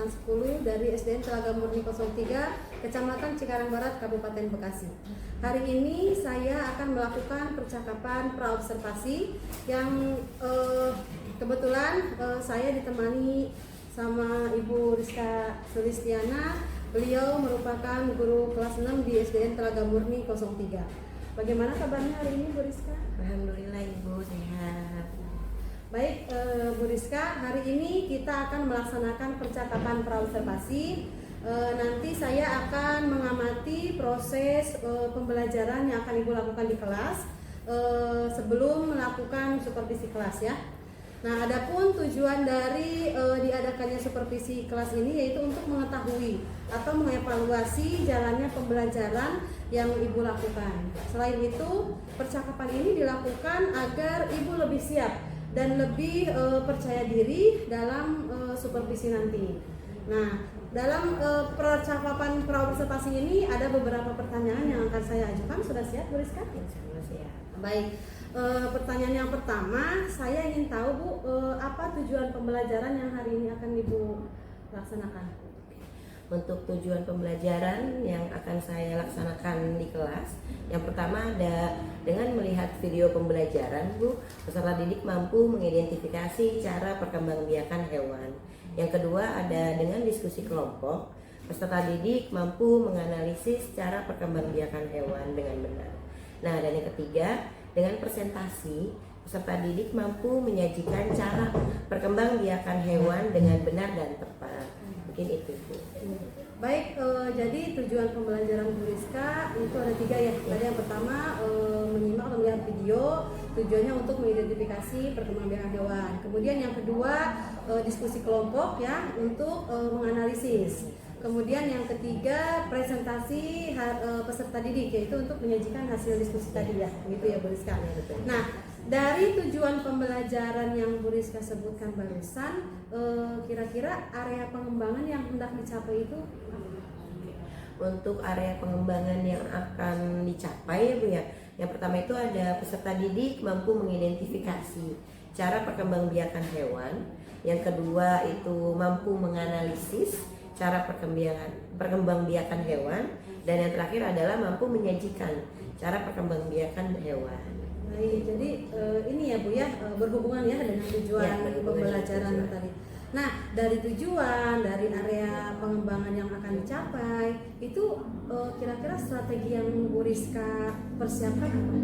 angkatan 10 dari SDN Telaga Murni 03, Kecamatan Cikarang Barat, Kabupaten Bekasi. Hari ini saya akan melakukan percakapan praobservasi yang kebetulan saya ditemani sama Ibu Rizka Sulistiana. Beliau merupakan guru kelas 6 di SDN Telaga Murni 03. Bagaimana kabarnya hari ini Bu Rizka? Alhamdulillah Ibu sehat. Baik, Bu Rizka, hari ini kita akan melaksanakan percakapan praobservasi. Nanti saya akan mengamati proses pembelajaran yang akan Ibu lakukan di kelas sebelum melakukan supervisi kelas ya. Nah, adapun tujuan dari diadakannya supervisi kelas ini yaitu untuk mengetahui atau mengevaluasi jalannya pembelajaran yang Ibu lakukan. Selain itu, percakapan ini dilakukan agar Ibu lebih siap dan lebih percaya diri dalam supervisi nanti. Nah, dalam percakapan praobservasi ini ada beberapa pertanyaan yang akan saya ajukan. Sudah siap, Bu Rizka? Insyaallah siap. Baik. Pertanyaan yang pertama, saya ingin tahu Bu, apa tujuan pembelajaran yang hari ini akan Ibu laksanakan? Untuk tujuan pembelajaran yang akan saya laksanakan di kelas, yang pertama ada dengan melihat video pembelajaran, Bu, peserta didik mampu mengidentifikasi cara perkembangbiakan hewan. Yang kedua ada dengan diskusi kelompok, peserta didik mampu menganalisis cara perkembangbiakan hewan dengan benar. Nah, dan yang ketiga dengan presentasi, peserta didik mampu menyajikan cara perkembangbiakan hewan dengan benar dan tepat. Mungkin itu, Bu. Baik, jadi tujuan pembelajaran Bu Rizka itu ada 3 ya. Tadi yang pertama menyimak atau melihat video, tujuannya untuk mengidentifikasi perkembangbiakan hewan. Kemudian yang kedua diskusi kelompok ya untuk menganalisis. Kemudian yang ketiga presentasi peserta didik yaitu untuk menyajikan hasil diskusi tadi ya, gitu ya Bu Rizka. Nah, dari tujuan pembelajaran yang Bu Rizka sebutkan barusan, kira-kira area pengembangan yang hendak dicapai itu apa? Untuk area pengembangan yang akan dicapai ya Bu ya, yang pertama itu ada peserta didik mampu mengidentifikasi cara perkembangbiakan hewan. Yang kedua itu mampu menganalisis cara perkembangbiakan hewan. Dan yang terakhir adalah mampu menyajikan cara perkembangbiakan hewan. Baik, jadi ini ya Bu ya, berhubungan ya dengan tujuan Ya, pembelajaran tujuan. tadi. Nah, dari tujuan, dari area pengembangan yang akan dicapai, itu kira-kira strategi yang Bu Rizka persiapkan apa?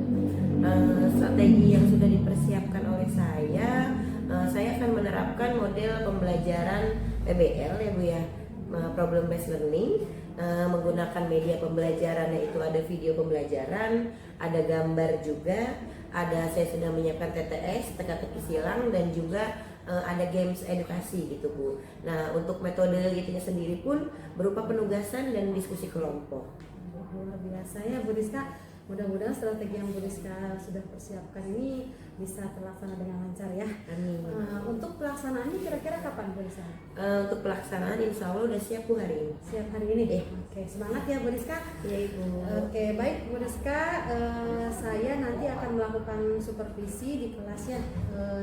Strategi yang sudah dipersiapkan oleh saya akan menerapkan model pembelajaran PBL ya Bu ya, problem based learning, menggunakan media pembelajaran yaitu ada video pembelajaran, ada gambar juga, saya sudah menyiapkan TTS, teka-teki silang, dan juga ada games edukasi gitu Bu. Nah, untuk metode itunya sendiri pun berupa penugasan dan diskusi kelompok. Luar biasa ya Bu Rizka. Mudah-mudahan strategi yang Bu Rizka sudah persiapkan ini bisa terlaksana dengan lancar ya. Amin. Untuk pelaksanaannya kira-kira kapan Bu Rizka? Untuk pelaksanaan insya Allah udah siap Bu hari ini. Siap hari ini? Oke, semangat ya Bu Rizka. Ya Ibu. Oke, baik Bu Rizka, saya nanti akan melakukan supervisi di kelasnya.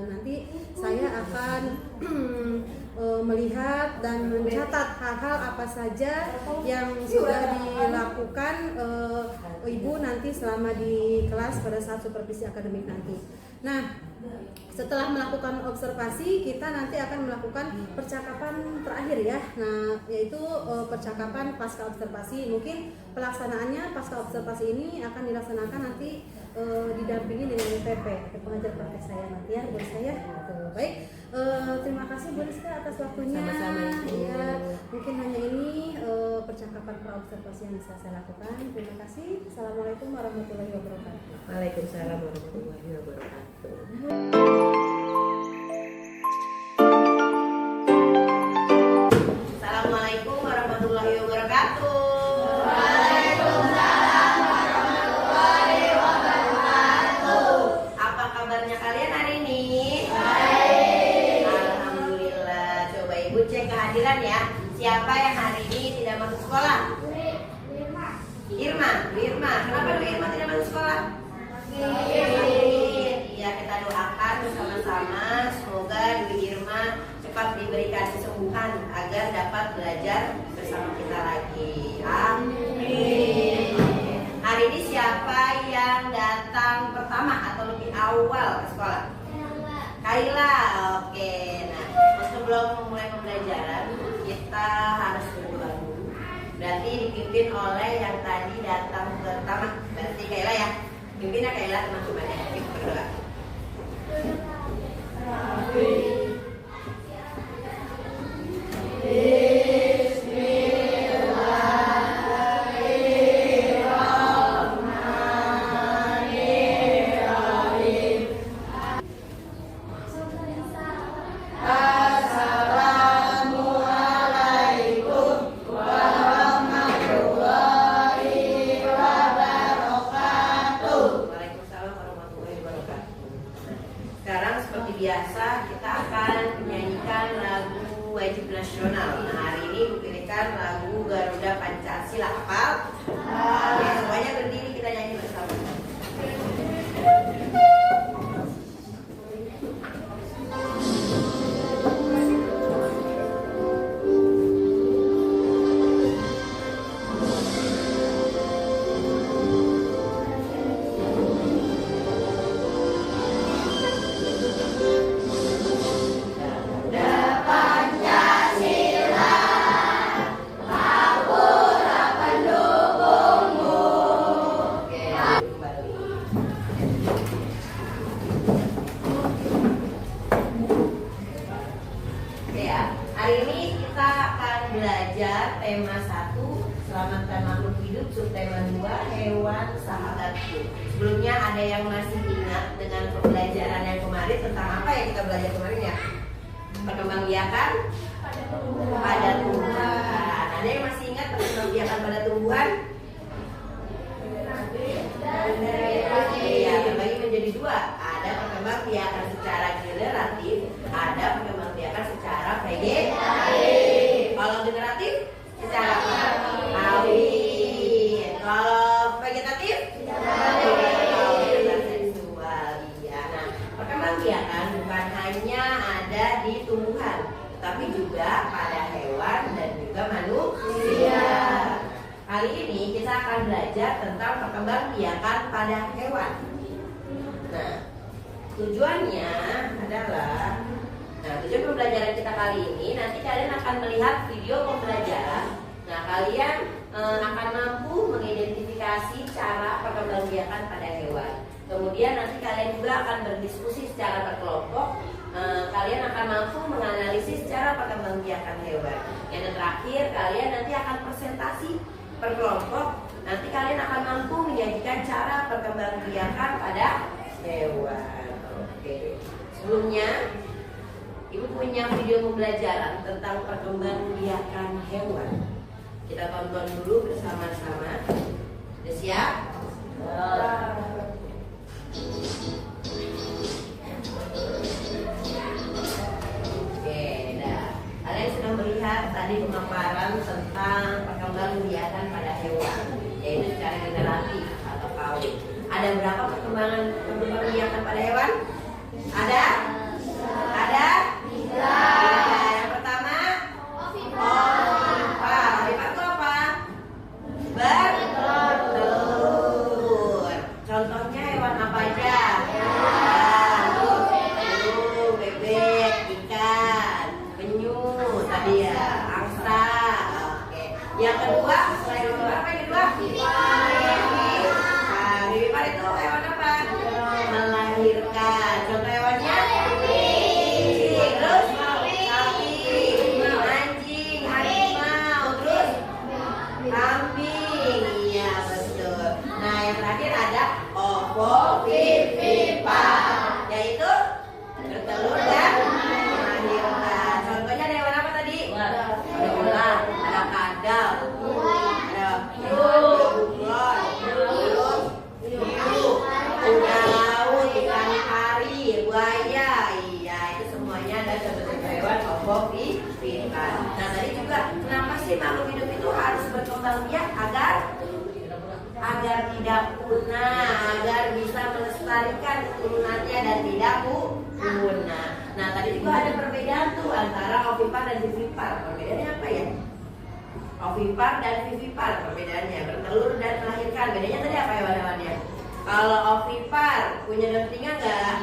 Nanti saya akan melihat dan mencatat hal-hal apa saja yang sudah dilakukan Ibu nanti selama di kelas pada saat supervisi akademik nanti. Nah, setelah melakukan observasi, kita nanti akan melakukan percakapan terakhir ya. Nah, yaitu percakapan pasca observasi. Mungkin pelaksanaannya pasca observasi ini akan dilaksanakan nanti didampingi dengan PP, pengajar praktek saya nanti ya, Bu Rizka ya. Baik, terima kasih Bu Rizka atas waktunya. Sama-sama Ibu. Ya, mungkin hanya ini percakapan praobservasi yang bisa saya lakukan. Terima kasih. Assalamualaikum warahmatullahi wabarakatuh. Waalaikumsalam warahmatullahi wabarakatuh. Assalamualaikum warahmatullahi wabarakatuh. Apa kabarnya kalian hari ini? Baik. Alhamdulillah. Coba Ibu cek kehadiran ya. Siapa yang hari ini tidak masuk sekolah? Irma. Kenapa Bu Irma tidak masuk sekolah? Iya, kita doakan bersama-sama semoga Bu Irma cepat diberikan kesembuhan agar dapat belajar bersama kita lagi. Amin. Hari ini siapa yang datang pertama atau lebih awal ke sekolah? Kaila. Oke. Nah, sebelum memulai pembelajaran kita harus berdoa dulu. Berarti dipimpin oleh yang tadi datang pertama. Berarti Kaila ya. Pimpinnya Kaila teman-teman ya. Kita berdoa. Sekarang seperti biasa kita akan menyanyikan lagu wajib nasional. Nah, hari ini kupilihkan lagu Garuda Pancasila. Hafal? Ya, semuanya berdiri kita nyanyi bersama. Hari ini kita akan belajar tema 1, selamatkan makhluk hidup, subtema 2, hewan sahabatku. Sebelumnya ada yang masih ingat dengan pembelajaran yang kemarin tentang apa yang kita belajar kemarin ya? Perkembangbiakan pada tumbuhan. Ada yang masih ingat perkembangbiakan pada tumbuhan? Iya, terbagi menjadi 2. Ada perkembangbiakan secara generatif, ada perkembangbiakan secara vegetatif. Kalau generatif secara kawin. Kalau vegetatif secara seksual. Iya. Nah, perkembangbiakan bukan hanya ada di tumbuhan, tapi juga pada hewan dan juga manusia. Kali ini kita akan belajar tentang perkembangbiakan pada hewan. Nah, tujuannya adalah tujuan pembelajaran kita kali ini nanti kalian akan melihat video pembelajaran. Nah, kalian akan mampu mengidentifikasi cara perkembangbiakan pada hewan. Kemudian nanti kalian juga akan berdiskusi secara berkelompok. Kalian akan mampu menganalisis cara perkembangbiakan hewan. Yang terakhir, kalian nanti akan presentasi per kelompok. Nanti kalian akan mampu menyajikan cara perkembangbiakan pada hewan. Oke. Sebelumnya, Ibu punya video pembelajaran tentang perkembangbiakan hewan. Kita tonton dulu bersama-sama. Sudah siap? Oke, dah. Kalian sudah melihat tadi pemaparan tentang perkembangbiakan pada hewan, yaitu secara generatif atau kawin. Ada berapa perkembangbiakan pada hewan? Ada? Ada? Yang pertama, ovipa. Ovipa itu apa? Bertelur. Contohnya hewan apa aja? Burung, bebek, ikan, penyu, tadi ya, angsa. Oke. Yang kedua, selain ovipa apa yang kedua? Vivipar itu hewan apa? Melahirkan. Contoh hewannya? Terus sapi, anjing, harimau, terus kambing. Iya betul. Nah, yang terakhir ada ovovivipar, yaitu bertelur dan melahirkan. Contohnya ada hewan apa tadi? Ada ular, ada kadal, ada bunglon, terus hiu, kuda laut, ikan pari, buaya. Iya, itu semuanya ada sebagai hewan ovovivipar. Nah, tadi juga kenapa sih makhluk hidup itu harus berkembang biak agar tidak punah, agar bisa melestarikan keturunannya dan tidak punah. Nah, tadi juga ada perbedaan tuh antara ovipar dan vivipar. Perbedaannya apa ya? Ovipar dan vivipar perbedaannya, bertelur dan melahirkan. Bedanya tadi apa hewan-hewannya? Kalau ovipar punya daun telinga nggak?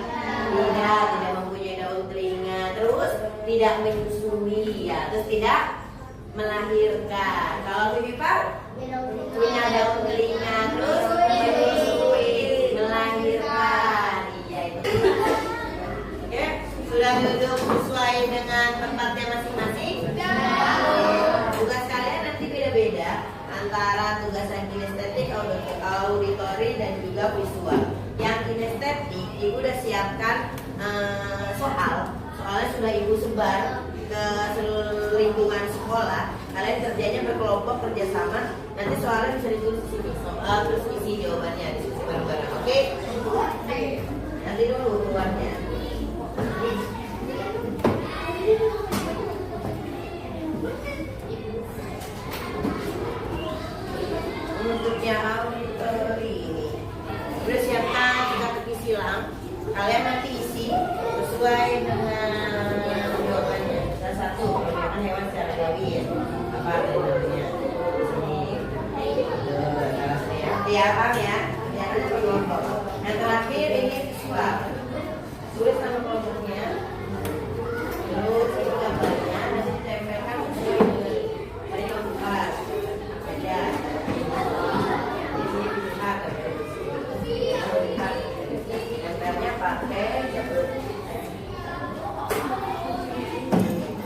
Tidak mempunyai daun telinga. Terus tidak menyusui, ya. Terus tidak melahirkan. Kalau vivipar punya daun telinga, terus menyusui, melahirkan. Iya itu. Oke, sudah duduk sesuai dengan tempatnya masing-masing. Tugas kalian nanti beda-beda antara tugas yang kinestetik, auditori, dan juga visual. Yang kinestetik, ibu udah siapkan soalnya sudah ibu sebar ke seluruh lingkungan sekolah. Kalian kerjanya berkelompok, kerjasama. Nanti soalnya bisa ditulis di sini, soal terus isi jawabannya, diskusi bareng-bareng. Oke? Nanti dulu keluarnya. Untuk yang auditori ini udah siapkan 3 peti silang. Kalian nanti isi sesuai dengan jawabannya. Salah satu perbedaan hewan secara gawi ya. Apa namanya? Ya, paham ya? Ya, ada kelompok. Yang terakhir ini visual. Tulis nama kelompoknya. Terus ini gambarnya nanti ditempelkan sesuai dengan tadi keempat. Ada. Gambarnya pakai jabut.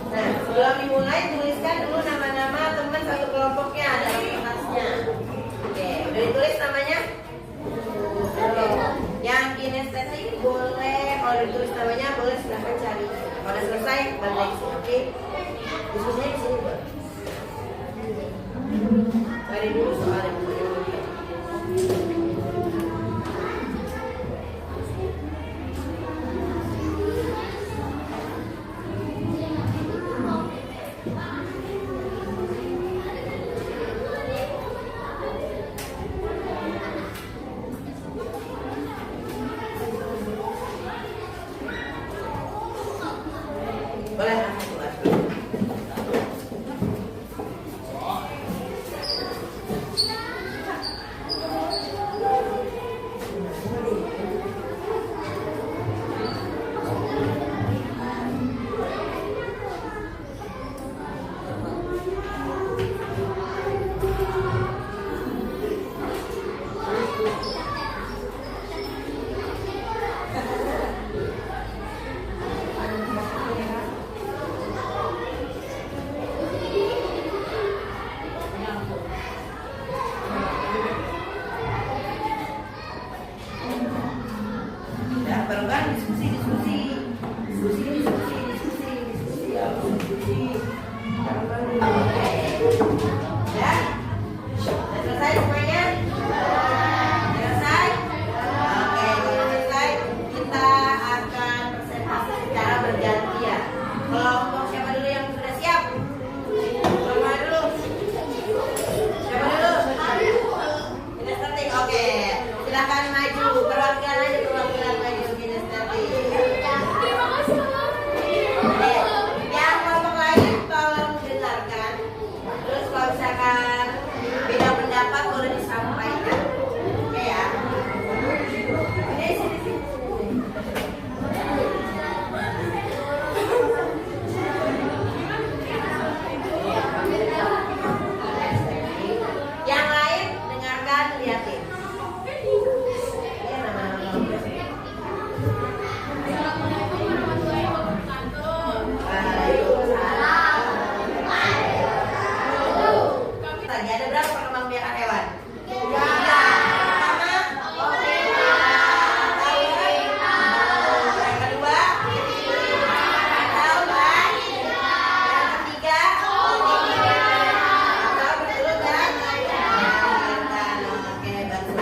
Nah, sebelum dimulai tuliskan dulu nama-nama teman satu kelompoknya, ada kertasnya. Oke, udah ditulis namanya? Yang kinestetik boleh, kalau ditulis namanya boleh silahkan cari. Kalau udah selesai balik lagi sini, oke? Diskusinya di sini boleh. Cari dulu soalnya. Boleh langsung keluar. Ya, bareng-bareng diskusi. Oke. Ya? Sudah selesai semuanya? Selesai? Oke, kalau selesai kita akan presentasi secara bergantian. Kelompok siapa dulu yang sudah siap? Kelompok dulu. Siapa dulu? Kinestetik. Oke. Silakan maju. Perwakilan aja, perwakilan maju kinestetik. Yang kelompok lain tolong dengarkan. Terus kalau misalkan beda pendapat boleh disampaikan. Oke ya. Ini sini. Yang lain dengarkan, lihatin. Ini nama-nama kelompok. Tadi ada berapa pengembang biakan hewan? 3. Pertama, yang kedua, atau yang ketiga, atau berturut dan oke, bagus.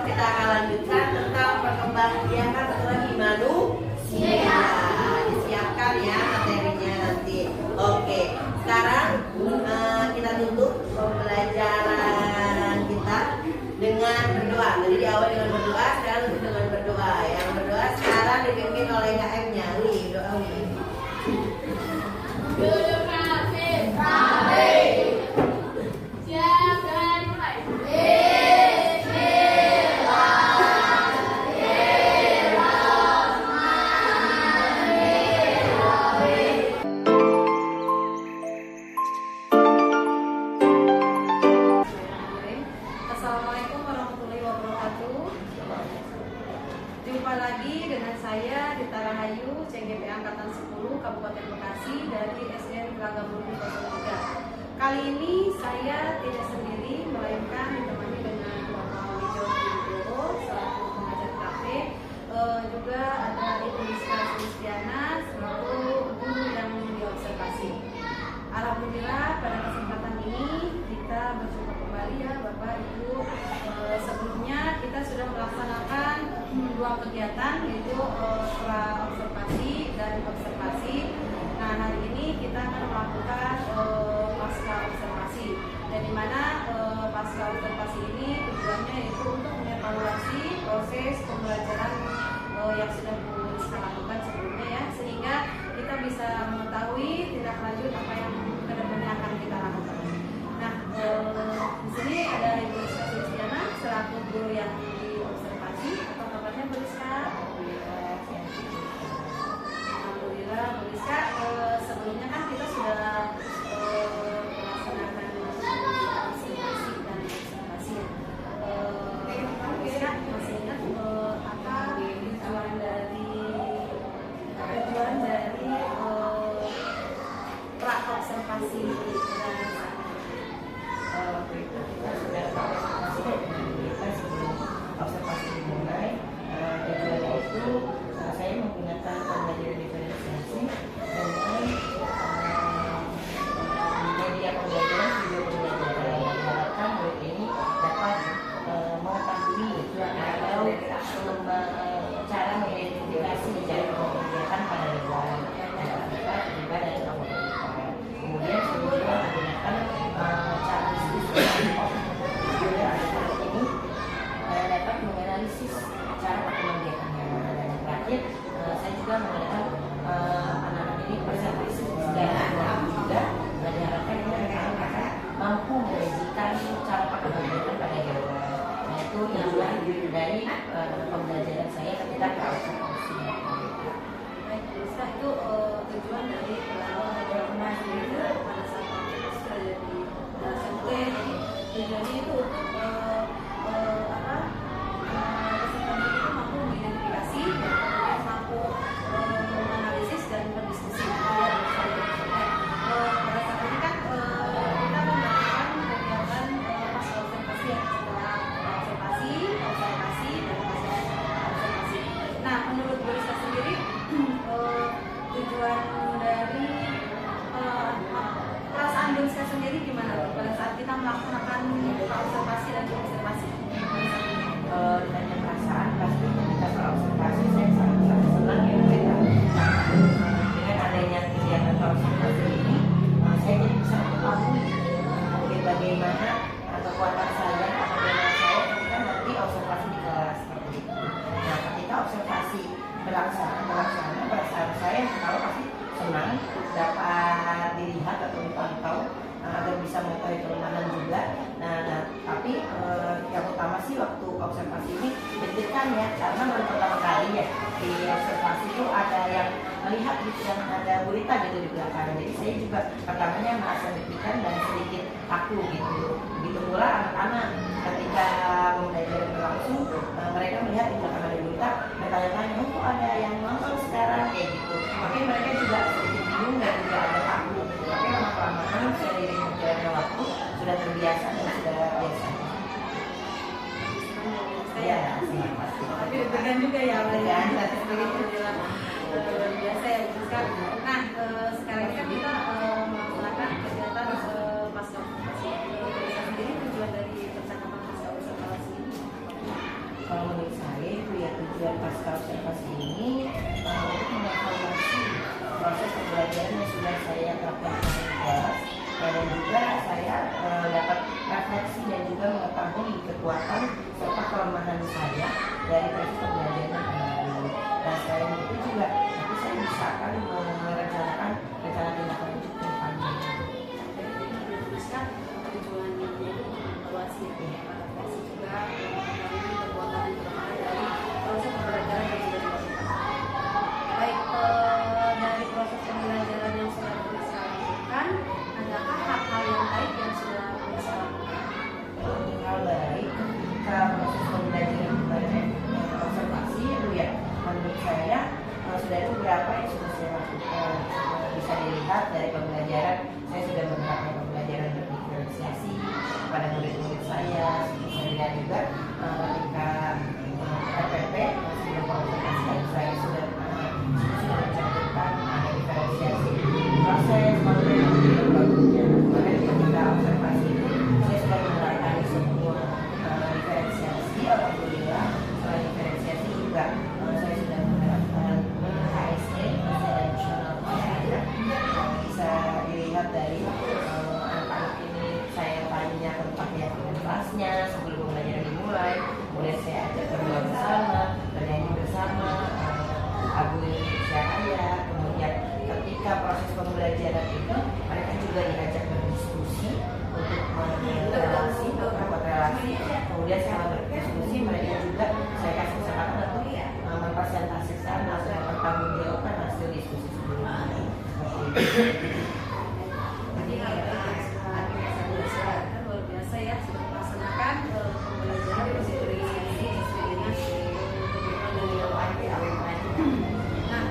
kita akan lanjutkan tentang perkembangbiakan lagi manusia. Disiapkan ya materinya nanti. Oke, sekarang kita tutup pembelajaran kita dengan berdoa. Tadi di awal dengan berdoa, sekarang tutup dengan berdoa. Yang berdoa sekarang dipimpin oleh KM-nya. Wi, doa Wi. Assalamualaikum warahmatullahi wabarakatuh. Jumpa lagi dengan saya Dita Rahayu, CGP Angkatan 10 Kabupaten Bekasi dari SDN Telaga Murni 03. Kali ini saya tidak sendiri, melainkan ditemani dengan Bapak Wijoyo Wibowo selaku pengajar KP, juga ada Ibu Rizka Sulistiana selaku guru yang diobservasi. Alhamdulillah pada kesempatan ini kita berjumpa kembali ya Bapak Ibu. Sebelumnya kita sudah melaksanakan dua kegiatan, yaitu pra-observasi dan observasi. Nah, hari ini kita akan melakukan pasca observasi, dan di mana pasca observasi ini tujuannya yaitu untuk mengevaluasi proses pembelajaran yang sudah kita lakukan sebelumnya ya, sehingga kita bisa mengetahui tindak lanjut apa yang kedepannya akan kita lakukan. Nah, di sini ada Ibu Rizka Sulistiana selaku guru yang diobservasi. Apa kabarnya Bu Rizka? Alhamdulillah Bu Rizka. Sebelumnya kan kita sudah melaksanakan observasi dan observasi. Bu Rizka masih ingat apa tujuan dari pra-observasi dan Waktu itu kita sudah observasi kita sebelum observasi dimulai. Tujuannya itu saya menggunakan pembelajaran diferensiasi dengan media pembelajaran, video pembelajaran. Diharapkan murid ini dapat mengetahui atau cara mengidentifikasi cara kegiatan pada lingkungan kita terlibat dari kelompok. Kemudian sebelumnya menggunakan cara ini dapat menganalisis cara perkembangannya. Dan yang terakhir saya juga menggunakan anak-anak ini persepsi sejarah juga diharapkan mereka akan mampu menyajikan cara perkembangan pada hewan. Nah, itu tujuan dari pembelajaran saya ketika observasi. Baik, bisa itu tujuan dari pembelajaran pada saat sudah jadi SMP. Tujuannya itu untuk peserta itu mampu mengidentifikasi dan kemudian mampu menganalisis dan berdiskusi. Pada saat ini kan kita melakukan kegiatan pasca observasi ya, setelah observasi dan pasca observasi. Nah, menurut Bu Rizka sendiri tujuan dari perasaan Bu Rizka sendiri gimana pada saat kita melaksanakan observasi dan observasi? Ditanya perasaan, pasti ketika observasi saya sangat senang ya dengan adanya kegiatan observasi ini. Saya jadi bisa mengetahui bagaimana kekuatan saya atau bagaimana saya ketika nanti observasi di kelas seperti itu. Nah, ketika observasi berlaksana perasaan saya kalau pasti senang dapat dilihat atau dipantau agar bisa mengetahui kelemahan juga. Nah, tapi yang utama sih waktu observasi ini deg-degan ya, karena baru pertama kali ya di observasi itu ada yang melihat gitu, yang ada gurita gitu di belakang. Jadi saya juga pertamanya merasa deg-degan dan sedikit kaku gitu. Begitu pula anak-anak ketika pembelajaran berlangsung, mereka melihat di belakang ada gurita, bertanya-tanya, kok ada yang nonton sekarang kayak gitu. Makanya mereka juga sedikit bingung dan juga ada kaku. Tapi lama-kelamaan seiring berjalannya waktu sudah terbiasa dan sudah biasa. Ya, pasti. Tapi deg-degan juga ya, Deg-degan. Alhamdulillah luar biasa ya Bu Rizka. Nah, sekarang kan kita melaksanakan kegiatan pasca observasi. Bu Rizka sendiri tujuan dari percakapan pasca observasi ini? Kalau menurut saya itu ya tujuan pasca observasi ini untuk mengevaluasi proses pembelajaran yang sudah saya lakukan di kelas, dan juga saya dapat refleksi dan juga mengetahui kekuatan serta kelemahan saya dari proses pembelajaran yang kemarin. Nah, selain itu juga nanti saya bisa akan merencanakan rencana tindak lanjut ke depannya. Bisa tujuannya itu evaluasi refleksi juga mengetahui kekuatan dan kelemahan dari proses pembelajaran yang sudah dilakukan. Baik, dari proses pembelajaran yang sudah bisa lakukan, adakah hal-hal yang baik yang sudah bisa lakukan? Hal baik ketika proses pembelajaran kemarin observasi itu ya, menurut saya sudah ada beberapa yang sudah saya lakukan. Bisa dilihat dari pembelajaran, saya sudah menerapkan pembelajaran berdiferensiasi kepada murid-murid saya. Saya lihat juga ketika RPP sebelum observasi saya sudah mencantumkan ada diferensiasi proses pembelajaran yang bagusnya. Kemarin ketika observasi itu saya sudah menerapkan semua diferensiasi. Alhamdulillah setelah diferensiasi juga saya sudah menerapkan HSE, International Standard. Bisa dilihat dari anak-anak ini saya tanya tentang keyakinan kelasnya sebelum pembelajaran dimulai, kemudian saya ajak berdua bersama, bernyanyi bersama, lagu Indonesia Raya. Kemudian ketika proses pembelajaran itu mereka juga diajak berdiskusi untuk membuat relasi. Kemudian setelah berdiskusi mereka juga saya kasih kesempatan untuk mempresentasikan atau mempertanggungjawabkan hasil diskusi sebelumnya. Jadi luar biasa ya, sudah melaksanakan pembelajaran berdiferensiasi sesuai dengan kebutuhan dari Nah,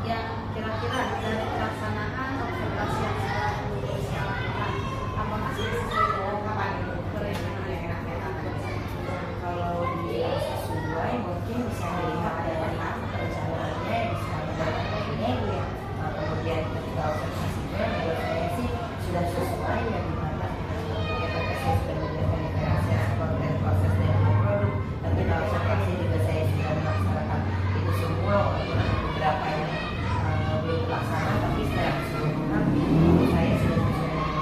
yang kira-kira dari pelaksanaan observasi yang sudah bisa lakukan, apakah sudah sesuai dengan perencanaan Kalau dia sesuai mungkin bisa dilihat dari perencanaannya yang bisa mendapatkan ini ya. Kemudian ketika observasinya menurut saya sih sudah sesuai ya, dimana kegiatan saya sudah menjalankan diferensiasi konten proses dan produk. Tapi kalau observasi juga saya sudah melaksanakan itu semua, walaupun ada beberapa yang belum terlaksana, tapi secara keseluruhan menurut saya sudah sesuai dengan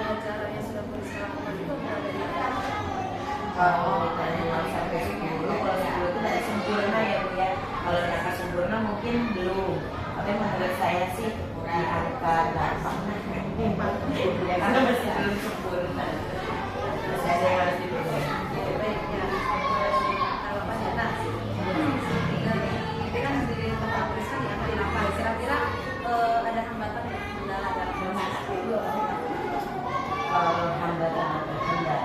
rencana yang sudah kalau dari 0 sampai 10, kalau 10 itu dari sempurna ya Bu ya. Kalau di angka sempurna mungkin belum, tapi menurut saya sih di angka 8 ya, karena masih belum sempurna, masih ada yang harus diperbaiki. baik ya, harapannya. Nah, dari kan di tempat tulisan ya hari apa? Kira-kira ada hambatan ya, kendala dalam proses Kalau hambatan atau kendala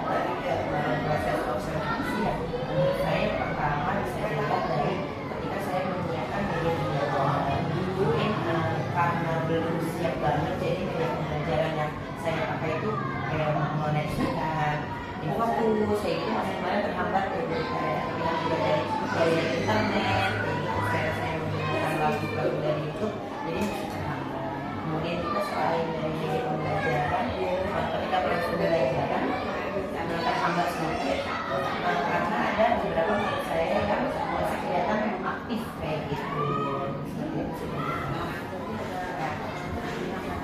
dalam proses observasi ya, menurut saya pertama bisa dilihat dari ketika saya menyiapkan media pembelajaran. Mungkin karena belum siap banget, jadi media pembelajaran yang saya pakai itu kayak mengoneksikan Infokus, kayak gitu masih kemarin terhambat ya, jadi kayak bilang juga dari internet, kayak saya menggunakan lagu-lagu dari YouTube, jadi masih terhambat. Kemudian juga selain dari media pembelajaran, ketika proses pembelajaran terhambat sedikit karena ada beberapa menurut saya yang masih kelihatan aktif kayak gitu. Seperti itu.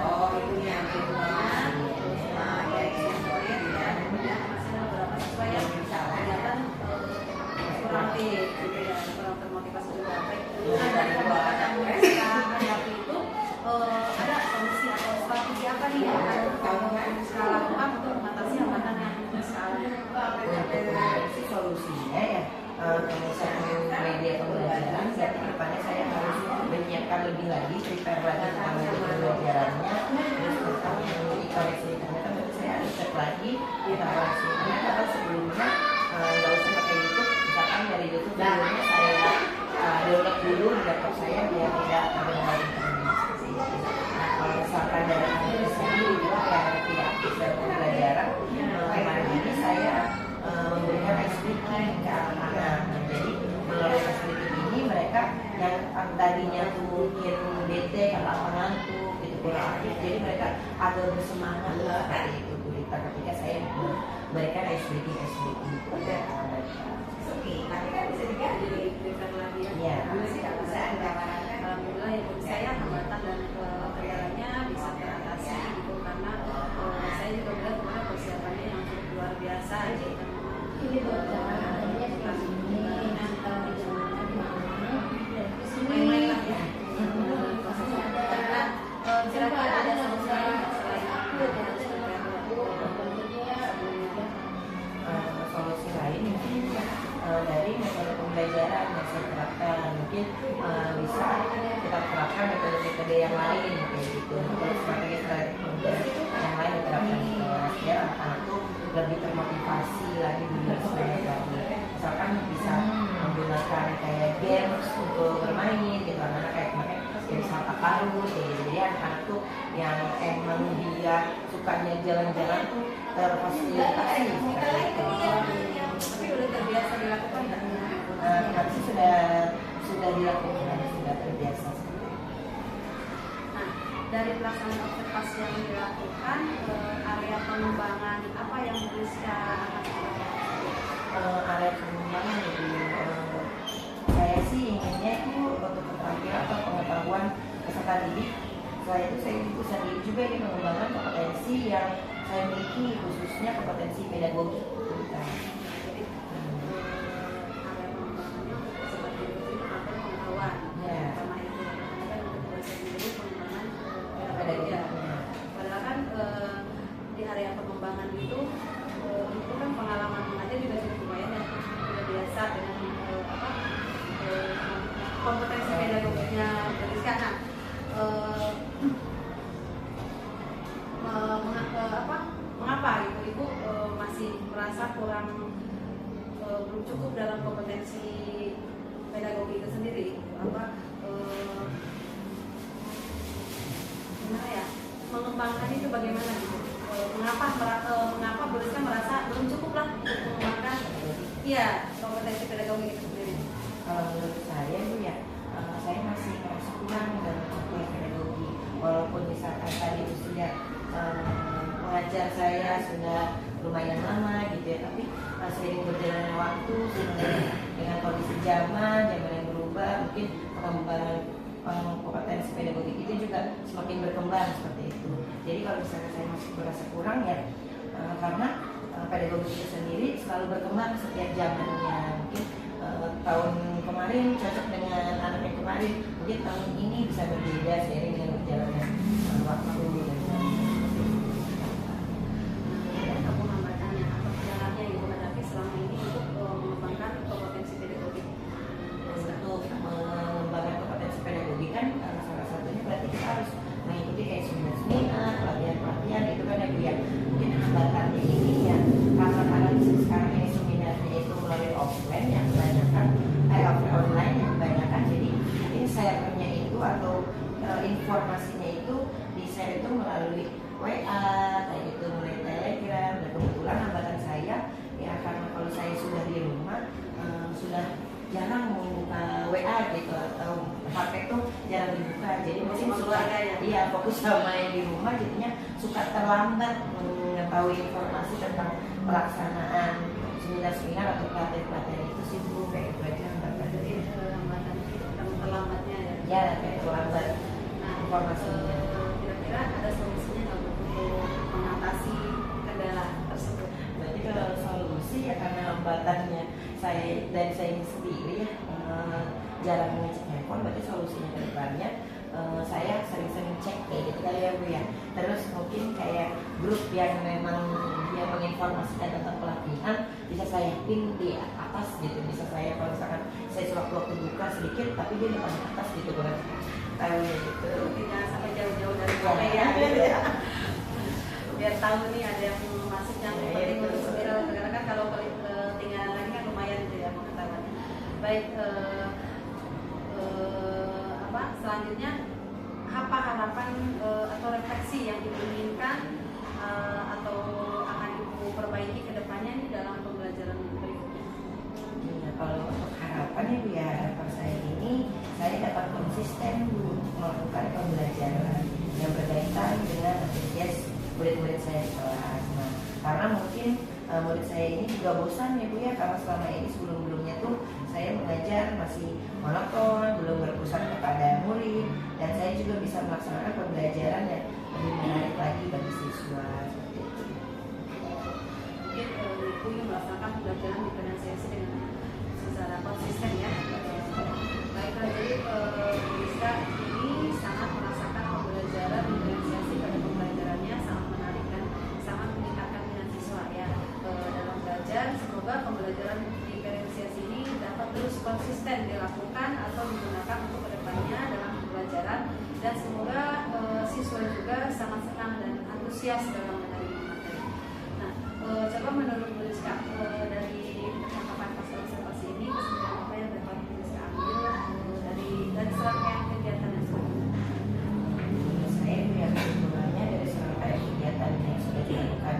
Oh, itu yang kurang termotivasi juga. Nah, dari hambatan yang mereka hadapi itu ada solusi atau strategi apa nih yang bisa lakukan untuk mengatasi hambatan yang bisa Untuk solusinya ya, kalau saya media pembelajaran, berarti kedepannya saya harus menyiapkan lebih lagi, prepare lagi tentang media pembelajarannya, terus tentang e-koreksi internet, berarti saya harus cek lagi e-koreksi internet, atau sebelumnya nggak usah pakai YouTube, misalkan dari YouTube sebelumnya saya download dulu di laptop saya biar tidak terdengar internet seperti itu. Nah, kalau misalkan dari anak sendiri juga yang tidak bisa pembelajaran, kemarin ini saya memberikan ice breaking ke anak-anak. Jadi melalui ice breaking ini mereka tadinya tuh mungkin bete karena apa ngantuk gitu kurang aktif, jadi mereka agak bersemangat lah hari itu Bu Rita ketika saya memberikan SBD. Oke, tapi kan bisa diganti lagi ya. Iya. Bisa Alhamdulillah ya Bu, saya hambatan dan kendalanya bisa teratasi gitu karena saya juga melihat kemarin persiapannya yang cukup luar biasa gitu. Ini buat adanya di sini, Main-main lah ya. Karena kira-kira ada solusi lain nggak selain Solusi lain mungkin dari metode pembelajaran yang saya terapkan, mungkin bisa kita terapkan metode-metode yang lain kayak gitu, terus strategi yang lain diterapkan di kelas ya, anak-anak tuh lebih termotivasi lagi belajar lagi. Misalkan bisa menggunakan kayak games untuk bermain gitu, anak-anak kayak kemarin games harta karun kayak gitu. Jadi anak-anak tuh yang emang dia sukanya jalan-jalan tuh terfasilitasi seperti itu. tapi udah terbiasa dilakukan nggak? Tapi sudah dilakukan, sudah terbiasa. Nah, dari pelaksanaan observasi yang dilakukan, area pengembangan apa yang bisa Area pengembangan jadi saya sih inginnya itu untuk keterampilan atau pengetahuan peserta didik. Selain itu saya sendiri juga ingin mengembangkan kompetensi yang saya miliki, khususnya kompetensi pedagogi. area pengembangannya seperti itu atau pengetahuan? Ya. Sama itu kan untuk bahasa sendiri pengembangan Pedagogi. Padahal kan di area pengembangan itu kan pengalaman mengajar juga cukup lumayan ya, sudah biasa dengan kompetensi pedagoginya Rizka. Mengapa gitu Ibu masih merasa kurang belum cukup dalam kompetensi pedagogi itu sendiri? Gimana ya, mengembangkan itu bagaimana gitu? Mengapa Bu Rizka merasa belum cukup lah untuk mengembangkan kompetensi pedagogi itu sendiri? Kalau menurut saya Bu ya, saya masih merasa kurang dalam kompetensi pedagogi. Walaupun misalkan tadi sudah pengajar saya sudah lumayan lama gitu ya, tapi seiring berjalannya waktu dengan kondisi zaman yang berubah, mungkin pengembangan kompetensi pedagogik itu juga semakin berkembang seperti itu. Jadi kalau misalnya saya masih merasa kurang ya karena pedagogi itu sendiri selalu berkembang setiap zamannya. Mungkin tahun kemarin cocok dengan anak yang kemarin, mungkin tahun ini bisa berbeda seiring dengan berjalannya waktu. Aku hambatannya atau kendalanya Ibu hadapi selama ini untuk mengembangkan kompetensi pedagogi? Untuk mengembangkan kompetensi pedagogi kan salah satunya berarti kita harus mengikuti kayak seminar, pelatihan itu kan ya Bu ya. Mungkin hambatannya ini ya karena sekarang ini seminarnya itu melalui offline yang kebanyakan online yang kebanyakan, jadi ini sharingnya itu atau informasinya itu di share itu melalui WA kayak gitu, melalui Telegram. Dan kebetulan hambatan saya ya karena kalau saya sudah di rumah sudah jarang membuka WA gitu atau HP tuh jarang dibuka, jadi mungkin keluarga ya? Iya, fokus sama yang di rumah jadinya suka terlambat mengetahui informasi tentang pelaksanaan seminar atau pelatihan itu sih Bu, kayak itu aja hambatan. Jadi hambatan itu terlambatnya ya? Ya kayak terlambat informasinya. Kira-kira ada solusinya nggak Bu untuk mengatasi kendala tersebut? Berarti kalau solusi ya karena hambatannya saya dan saya ini sendiri ya jarang ngecek handphone, berarti solusinya ke depannya saya sering-sering cek kayak gitu kali ya Bu ya. Terus mungkin kayak grup yang memang dia menginformasikan tentang pelatihan bisa saya pin di atas gitu, bisa saya kalau misalkan saya sewaktu-waktu buka sedikit tapi dia depan atas gitu kan, tahu gitu. Tidak sampai jauh-jauh dari HP ya, biar tahu nih ada yang masuk yang penting untuk seminar, karena kan kalau tinggal lagi kan lumayan gitu ya pengetahuannya. Baik, selanjutnya apa harapan atau refleksi yang diinginkan atau akan Ibu perbaiki ke depannya nih dalam pembelajaran berikutnya? Nah, kalau untuk harapan ya Bu ya, harapan saya ini saya dapat konsisten melakukan pembelajaran yang berkaitan dengan antusias murid-murid saya di kelas. Nah, karena mungkin murid saya ini juga bosan ya Bu ya, karena selama ini sebelum-sebelumnya tuh saya mengajar masih monoton, belum berpusat kepada murid, dan saya juga bisa melaksanakan pembelajaran yang lebih menarik lagi bagi siswa. Seperti itu. Mungkin Ibu yang melaksanakan pembelajaran diferensiasi dengan secara konsisten ya. Baiklah, jadi Bu Rizka ini sangat merasakan pembelajaran diferensiasi pada pembelajarannya sangat menarik dan sangat meningkatkan minat siswa ya dalam belajar. Semoga pembelajaran diferensiasi ini dapat terus konsisten dilakukan atau digunakan untuk kedepannya dalam pembelajaran, dan semoga siswa juga sangat senang dan antusias dalam menerima materi. Nah, coba menurut Bu Rizka dari percakapan pasal observasi ini, kesimpulan apa yang dapat Bu Rizka ambil dari serangkaian kegiatan yang sudah dilakukan? Saya punya kesimpulannya dari serangkaian kegiatan yang sudah dilakukan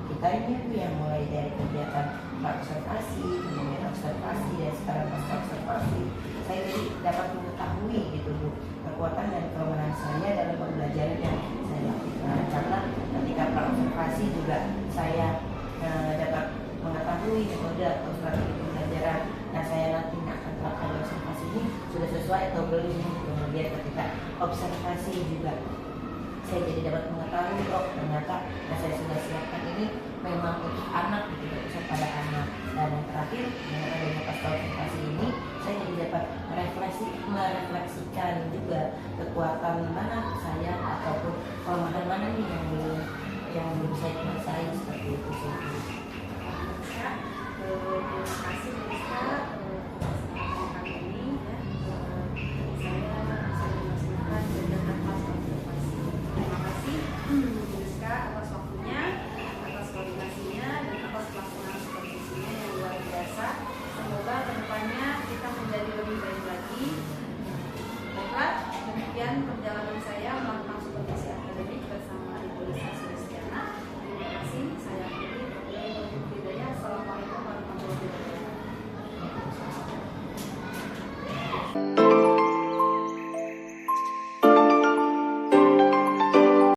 kita ini yang mulai dari kegiatan observasi, kemudian observasi, dan sekarang pasca observasi, saya jadi dapat mengetahui gitu Bu, kekuatan dan kelemahan saya dalam pembelajaran yang saya lakukan. Karena ketika observasi juga saya dapat mengetahui metode atau strategi pembelajaran yang saya nanti akan terapkan di observasi ini sudah sesuai atau belum. Kemudian ketika observasi juga saya jadi dapat mengetahui ternyata yang saya sudah siapkan ini memang untuk anak gitu, berpusat pada anak. Dan yang terakhir, dengan adanya pasca observasi ini saya jadi dapat merefleksikan juga kekuatan mana saya ataupun kelemahan mana nih yang belum saya kuasai, seperti itu sih. Ya,